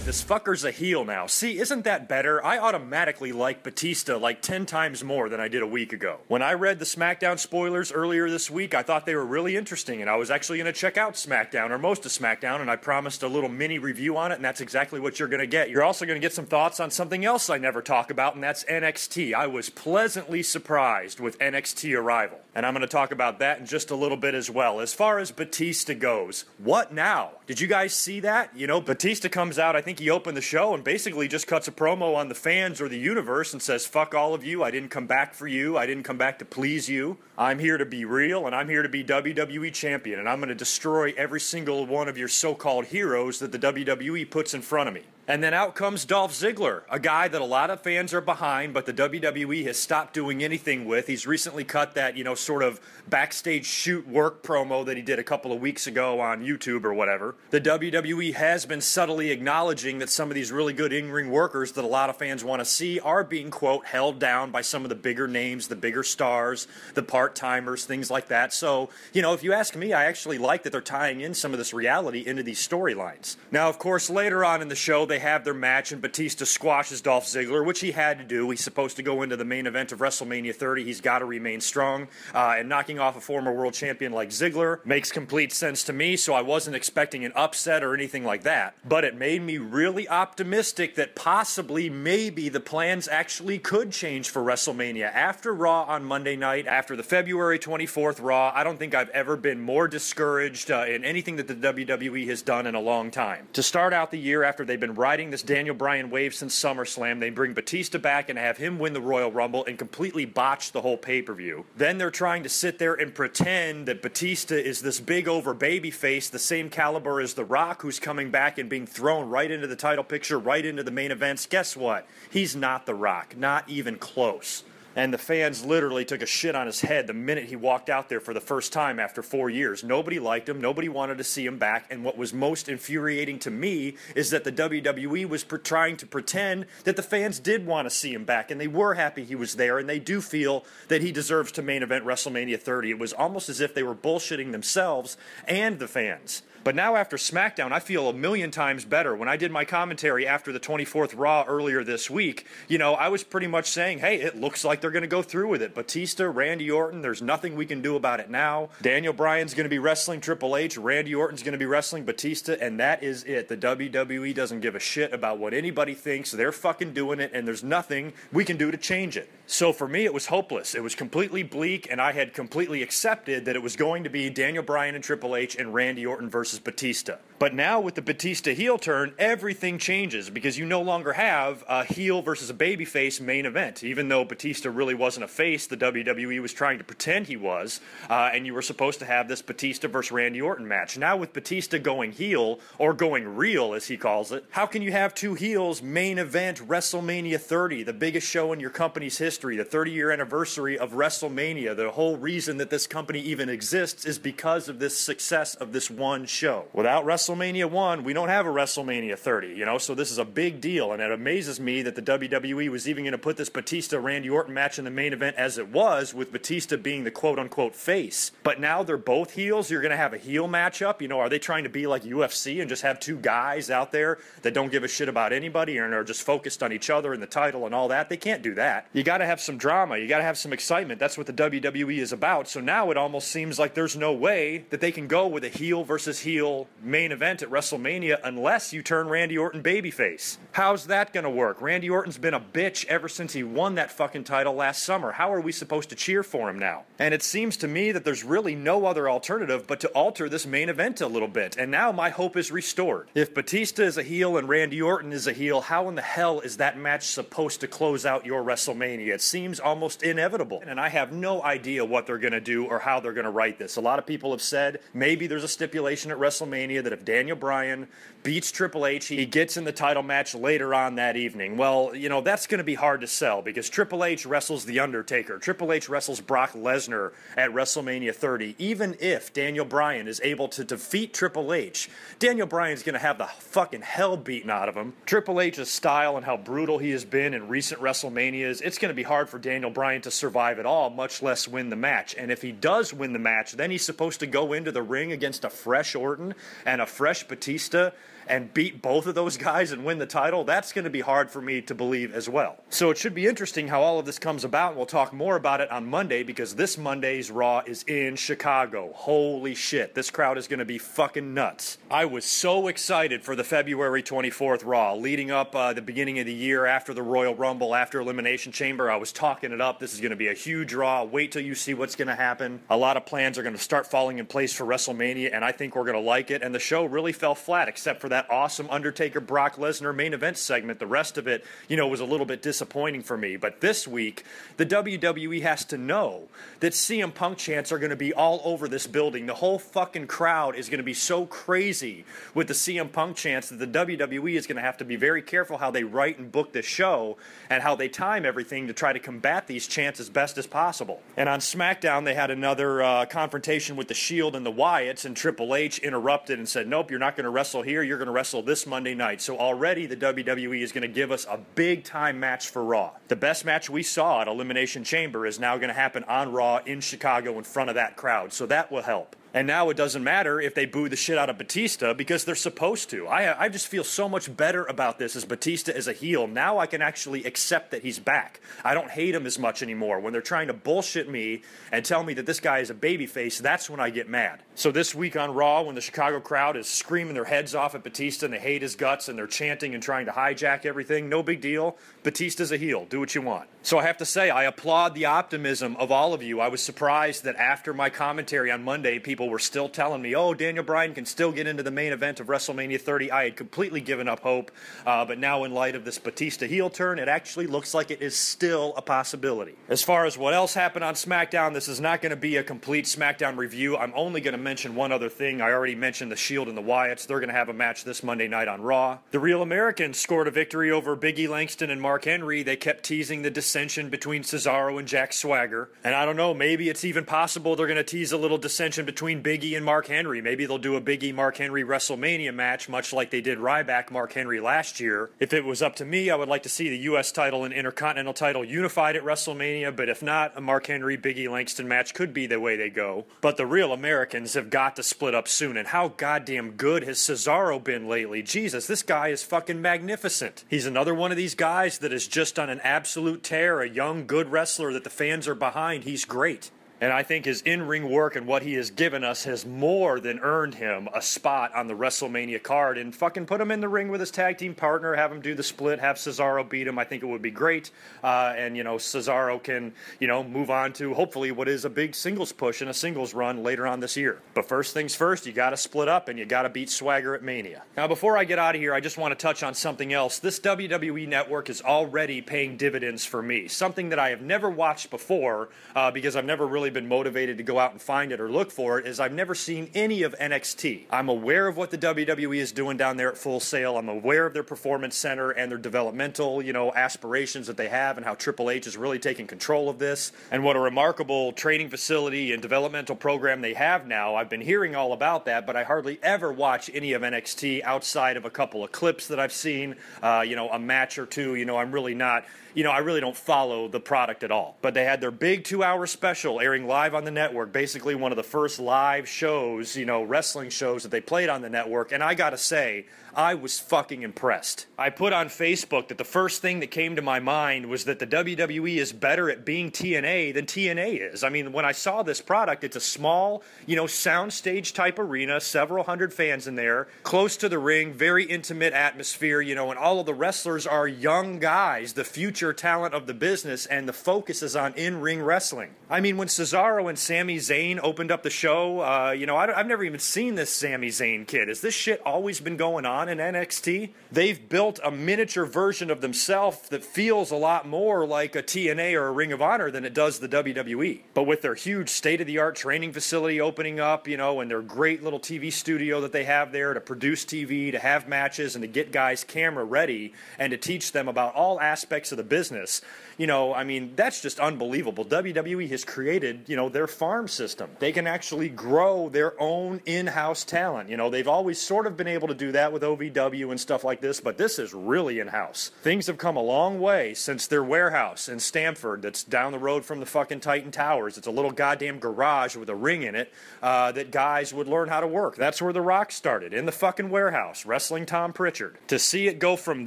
This fucker's a heel now. See, isn't that better? I automatically like Batista like 10 times more than I did a week ago. When I read the Smackdown spoilers earlier this week, I thought they were really interesting, and I was actually going to check out Smackdown, or most of Smackdown, and I promised a little mini review on it, and that's exactly what you're going to get. You're also going to get some thoughts on something else I never talk about, and that's NXT. I was pleasantly surprised with NXT Arrival, and I'm going to talk about that in just a little bit as well. As far as Batista goes, what now? Did you guys see that? You know, Batista comes out, I think he opened the show, and basically just cuts a promo on the fans or the universe and says, fuck all of you, I didn't come back for you, I didn't come back to please you. I'm here to be real, and I'm here to be WWE champion, and I'm going to destroy every single one of your so-called heroes that the WWE puts in front of me. And then out comes Dolph Ziggler, a guy that a lot of fans are behind, but the WWE has stopped doing anything with. He's recently cut that, sort of backstage shoot work promo that he did a couple of weeks ago on YouTube or whatever. The WWE has been subtly acknowledging that some of these really good in-ring workers that a lot of fans want to see are being, quote, held down by some of the bigger names, the bigger stars, the part-timers, things like that. So, if you ask me, I actually like that they're tying in some of this reality into these storylines. Now, of course, later on in the show, they have their match and Batista squashes Dolph Ziggler, which he had to do. He's supposed to go into the main event of WrestleMania 30. He's got to remain strong, and knocking off a former world champion like Ziggler makes complete sense to me, so I wasn't expecting an upset or anything like that. But it made me really optimistic that possibly, maybe, the plans actually could change for WrestleMania. After Raw on Monday night, after the February 24th Raw, I don't think I've ever been more discouraged in anything that the WWE has done in a long time. To start out the year, after they've been riding this Daniel Bryan wave since SummerSlam, they bring Batista back and have him win the Royal Rumble and completely botch the whole pay-per-view. Then they're trying to sit there and pretend that Batista is this big over babyface, the same caliber as The Rock, who's coming back and being thrown right into the title picture, right into the main events. Guess what? He's not The Rock, not even close. And the fans literally took a shit on his head the minute he walked out there for the first time after 4 years. Nobody liked him. Nobody wanted to see him back. And what was most infuriating to me is that the WWE was trying to pretend that the fans did want to see him back. And they were happy he was there. And they do feel that he deserves to main event WrestleMania 30. It was almost as if they were bullshitting themselves and the fans. But now after Smackdown, I feel a million times better. When I did my commentary after the 24th Raw earlier this week, I was pretty much saying, hey, it looks like they're going to go through with it. Batista, Randy Orton, there's nothing we can do about it now. Daniel Bryan's going to be wrestling Triple H. Randy Orton's going to be wrestling Batista, and that is it. The WWE doesn't give a shit about what anybody thinks. They're fucking doing it, and there's nothing we can do to change it. So for me, it was hopeless. It was completely bleak, and I had completely accepted that it was going to be Daniel Bryan and Triple H and Randy Orton versus Batista. But now with the Batista heel turn, everything changes because you no longer have a heel versus a babyface main event. Even though Batista really wasn't a face, the WWE was trying to pretend he was, and you were supposed to have this Batista versus Randy Orton match. Now with Batista going heel, or going real as he calls it, how can you have two heels main event WrestleMania 30, the biggest show in your company's history, the 30-year anniversary of WrestleMania? The whole reason that this company even exists is because of this success of this one show. Without WrestleMania 1, we don't have a WrestleMania 30, so this is a big deal, and it amazes me that the WWE was even going to put this Batista-Randy Orton match in the main event as it was, with Batista being the quote-unquote face. But now they're both heels. You're going to have a heel matchup. Are they trying to be like UFC and just have two guys out there that don't give a shit about anybody and are just focused on each other and the title and all that? They can't do that. You got to have some drama. You got to have some excitement. That's what the WWE is about. So now it almost seems like there's no way that they can go with a heel versus heel main event at WrestleMania unless you turn Randy Orton babyface. How's that going to work? Randy Orton's been a bitch ever since he won that fucking title last summer. How are we supposed to cheer for him now? And it seems to me that there's really no other alternative but to alter this main event a little bit. And now my hope is restored. If Batista is a heel and Randy Orton is a heel, how in the hell is that match supposed to close out your WrestleMania? It seems almost inevitable. And I have no idea what they're going to do or how they're going to write this. A lot of people have said maybe there's a stipulation at WrestleMania that if Daniel Bryan beats Triple H, he gets in the title match later on that evening. Well, that's going to be hard to sell because Triple H wrestles The Undertaker. Triple H wrestles Brock Lesnar at WrestleMania 30. Even if Daniel Bryan is able to defeat Triple H, Daniel Bryan's going to have the fucking hell beaten out of him. Triple H's style and how brutal he has been in recent WrestleManias, it's going to be hard for Daniel Bryan to survive at all, much less win the match. And if he does win the match, then he's supposed to go into the ring against a fresh Orton and a fresh Batista and beat both of those guys and win the title, that's going to be hard for me to believe as well. So it should be interesting how all of this comes about, and we'll talk more about it on Monday, because this Monday's Raw is in Chicago. Holy shit, this crowd is going to be fucking nuts. I was so excited for the February 24th Raw, leading up the beginning of the year after the Royal Rumble, after Elimination Chamber. I was talking it up. This is going to be a huge Raw. Wait till you see what's going to happen. A lot of plans are going to start falling in place for WrestleMania, and I think we're going to like it. And the show really fell flat, except for that awesome Undertaker Brock Lesnar main event segment. The rest of it, was a little bit disappointing for me. But this week, the WWE has to know that CM Punk chants are going to be all over this building. The whole fucking crowd is going to be so crazy with the CM Punk chants that the WWE is going to have to be very careful how they write and book this show and how they time everything to try to combat these chants as best as possible. And on SmackDown, they had another confrontation with the Shield and the Wyatts, and Triple H interrupted and said, nope, you're not going to wrestle here, you're going to wrestle this Monday night. So already the WWE is going to give us a big-time match for Raw. The best match we saw at Elimination Chamber is now going to happen on Raw in Chicago in front of that crowd, so that will help. And now it doesn't matter if they boo the shit out of Batista, because they're supposed to. I just feel so much better about this as Batista is a heel. Now I can actually accept that he's back. I don't hate him as much anymore. When they're trying to bullshit me and tell me that this guy is a babyface, that's when I get mad. So this week on Raw, when the Chicago crowd is screaming their heads off at Batista and they hate his guts and they're chanting and trying to hijack everything, no big deal. Batista's a heel. Do what you want. So I have to say, I applaud the optimism of all of you. I was surprised that after my commentary on Monday, people were still telling me, oh, Daniel Bryan can still get into the main event of WrestleMania 30. I had completely given up hope, but now in light of this Batista heel turn, it actually looks like it is still a possibility. As far as what else happened on SmackDown, this is not going to be a complete SmackDown review. I'm only going to mention one other thing. I already mentioned the Shield and the Wyatts. They're going to have a match this Monday night on Raw. The Real Americans scored a victory over Big E Langston and Mark Henry. They kept teasing the dissension between Cesaro and Jack Swagger. And I don't know, maybe it's even possible they're going to tease a little dissension between Big E and Mark Henry. Maybe they'll do a Big E Mark Henry WrestleMania match, much like they did Ryback Mark Henry last year. If it was up to me, I would like to see the U.S. title and Intercontinental title unified at WrestleMania, but if not, a Mark Henry Big E Langston match could be the way they go. But the Real Americans have got to split up soon, and how goddamn good has Cesaro been lately? Jesus, this guy is fucking magnificent. He's another one of these guys that is just on an absolute tear, a young, good wrestler that the fans are behind. He's great. And I think his in-ring work and what he has given us has more than earned him a spot on the WrestleMania card. And fucking put him in the ring with his tag team partner, have him do the split, have Cesaro beat him. I think it would be great. And Cesaro can, move on to hopefully what is a big singles push and a singles run later on this year. But first things first, you got to split up and you got to beat Swagger at Mania. Now, before I get out of here, I just want to touch on something else. This WWE Network is already paying dividends for me. Something that I have never watched before because I've never really been motivated to go out and find it or look for it, is I've never seen any of NXT. I'm aware of what the WWE is doing down there at Full Sail. I'm aware of their performance center and their developmental, aspirations that they have, and how Triple H is really taking control of this, and what a remarkable training facility and developmental program they have now. I've been hearing all about that, but I hardly ever watch any of NXT outside of a couple of clips that I've seen, a match or two. I'm really not, I really don't follow the product at all. But they had their big 2-hour special airing live on the network, basically one of the first live shows, wrestling shows that they played on the network, and I gotta say, I was fucking impressed. I put on Facebook that the first thing that came to my mind was that the WWE is better at being TNA than TNA is. I mean, when I saw this product, it's a small, soundstage type arena, several hundred fans in there, close to the ring, very intimate atmosphere, and all of the wrestlers are young guys, the future talent of the business, and the focus is on in-ring wrestling. I mean, when Cesaro and Sami Zayn opened up the show, I've never even seen this Sami Zayn kid. Has this shit always been going on in NXT? They've built a miniature version of themselves that feels a lot more like a TNA or a Ring of Honor than it does the WWE. But with their huge state-of-the-art training facility opening up, and their great little TV studio that they have there to produce TV, to have matches, and to get guys camera ready, and to teach them about all aspects of the business, that's just unbelievable. WWE has created started, their farm system. They can actually grow their own in-house talent. They've always sort of been able to do that with OVW and stuff like this, but this is really in-house. Things have come a long way since their warehouse in Stamford that's down the road from the fucking Titan Towers. It's a little goddamn garage with a ring in it that guys would learn how to work. That's where The Rock started, in the fucking warehouse, wrestling Tom Pritchard. To see it go from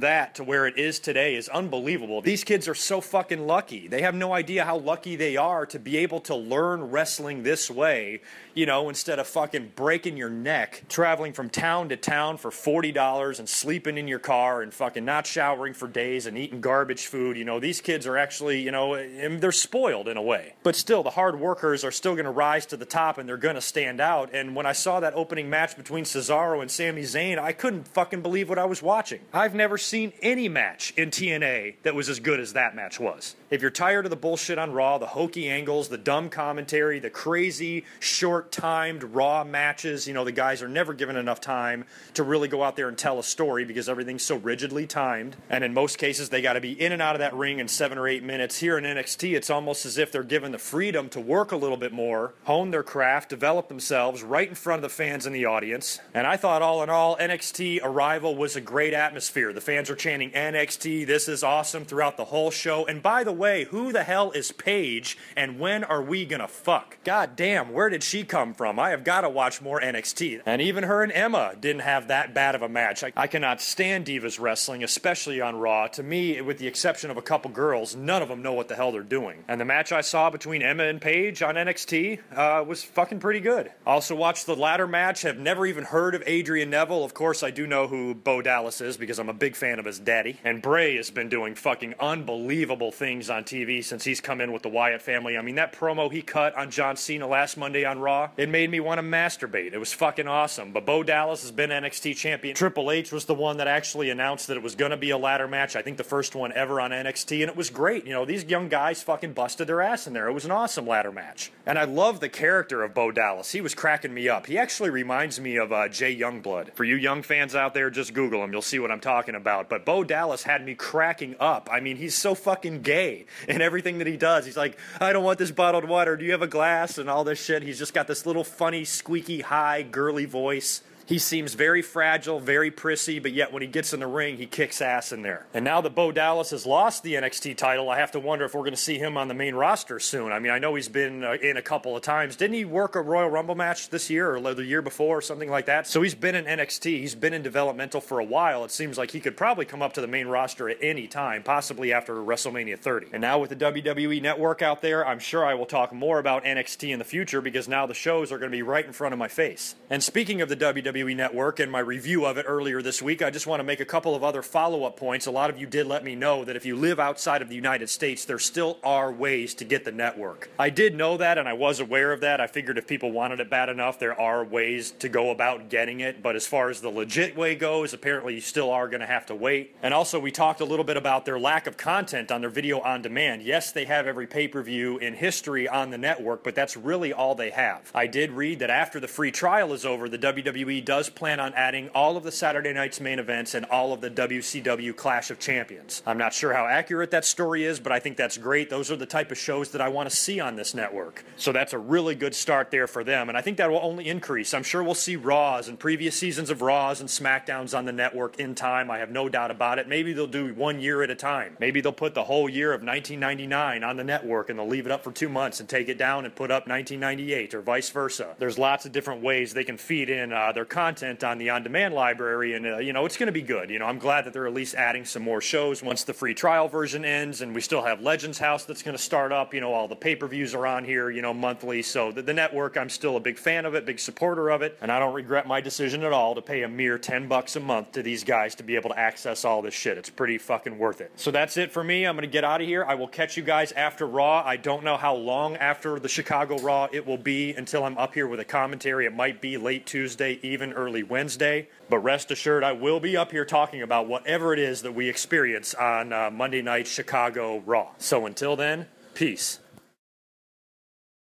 that to where it is today is unbelievable. These kids are so fucking lucky. They have no idea how lucky they are to be able to learn wrestling this way, instead of fucking breaking your neck, traveling from town to town for $40 and sleeping in your car and fucking not showering for days and eating garbage food. These kids are actually, they're spoiled in a way. But still, the hard workers are still going to rise to the top and they're going to stand out. And when I saw that opening match between Cesaro and Sami Zayn, I couldn't fucking believe what I was watching. I've never seen any match in TNA that was as good as that match was. If you're tired of the bullshit on Raw, the hokey angles, the dumb commentary, the crazy, short-timed Raw matches, the guys are never given enough time to really go out there and tell a story because everything's so rigidly timed. And in most cases, they got to be in and out of that ring in 7 or 8 minutes. Here in NXT, it's almost as if they're given the freedom to work a little bit more, hone their craft, develop themselves right in front of the fans and the audience. And I thought, all in all, NXT Arrival was a great atmosphere. The fans are chanting NXT, this is awesome, throughout the whole show. And by the way, who the hell is Paige, and when are we gonna fuck? God damn, where did she come from? I have got to watch more NXT. And even her and Emma didn't have that bad of a match. I cannot stand Divas Wrestling, especially on Raw. To me, with the exception of a couple girls, none of them know what the hell they're doing. And the match I saw between Emma and Paige on NXT was fucking pretty good. Also watched the ladder match, have never even heard of Adrian Neville. Of course, I do know who Bo Dallas is because I'm a big fan of his daddy. And Bray has been doing fucking unbelievable things on TV since he's come in with the Wyatt family. I mean, that promo he cut on John Cena last Monday on Raw, it made me want to masturbate. It was fucking awesome. But Bo Dallas has been NXT champion. Triple H was the one that actually announced that it was going to be a ladder match. I think the first one ever on NXT, and it was great. These young guys fucking busted their ass in there. It was an awesome ladder match. And I love the character of Bo Dallas. He was cracking me up. He actually reminds me of Jay Youngblood. For you young fans out there, just Google him. You'll see what I'm talking about. But Bo Dallas had me cracking up. I mean, he's so fucking gay in everything that he does. He's like, I don't want this bottled water. Do you have a glass? And all this shit. He's just got this little funny, squeaky, high, girly voice. He seems very fragile, very prissy, but yet when he gets in the ring, he kicks ass in there. And now that Bo Dallas has lost the NXT title, I have to wonder if we're going to see him on the main roster soon. I mean, I know he's been in a couple of times. Didn't he work a Royal Rumble match this year or the year before or something like that? So he's been in NXT. He's been in developmental for a while. It seems like he could probably come up to the main roster at any time, possibly after WrestleMania 30. And now with the WWE Network out there, I'm sure I will talk more about NXT in the future because now the shows are going to be right in front of my face. And speaking of the WWE Network and my review of it earlier this week, I just want to make a couple of other follow-up points. A lot of you did let me know that if you live outside of the United States, there still are ways to get the network. I did know that, and I was aware of that. I figured if people wanted it bad enough, there are ways to go about getting it. But as far as the legit way goes, apparently you still are going to have to wait. And also, we talked a little bit about their lack of content on their video on demand. Yes, they have every pay-per-view in history on the network, but that's really all they have. I did read that after the free trial is over, the WWE does plan on adding all of the Saturday night's main events and all of the WCW Clash of Champions. I'm not sure how accurate that story is, but I think that's great. Those are the type of shows that I want to see on this network. So that's a really good start there for them, and I think that will only increase. I'm sure we'll see Raws and previous seasons of Raws and Smackdowns on the network in time. I have no doubt about it. Maybe they'll do 1 year at a time. Maybe they'll put the whole year of 1999 on the network and they'll leave it up for 2 months and take it down and put up 1998 or vice versa. There's lots of different ways they can feed in their content on the on-demand library, and it's going to be good. I'm glad that they're at least adding some more shows once the free trial version ends, and we still have Legends House that's going to start up. All the pay-per-views are on here, monthly, so the network, I'm still a big fan of it, big supporter of it, and I don't regret my decision at all to pay a mere $10 a month to these guys to be able to access all this shit. It's pretty fucking worth it. So that's it for me. I'm going to get out of here. I will catch you guys after Raw. I don't know how long after the Chicago Raw it will be until I'm up here with a commentary. It might be late Tuesday, even early Wednesday. But rest assured, I will be up here talking about whatever it is that we experience on Monday night Chicago Raw. So until then, peace.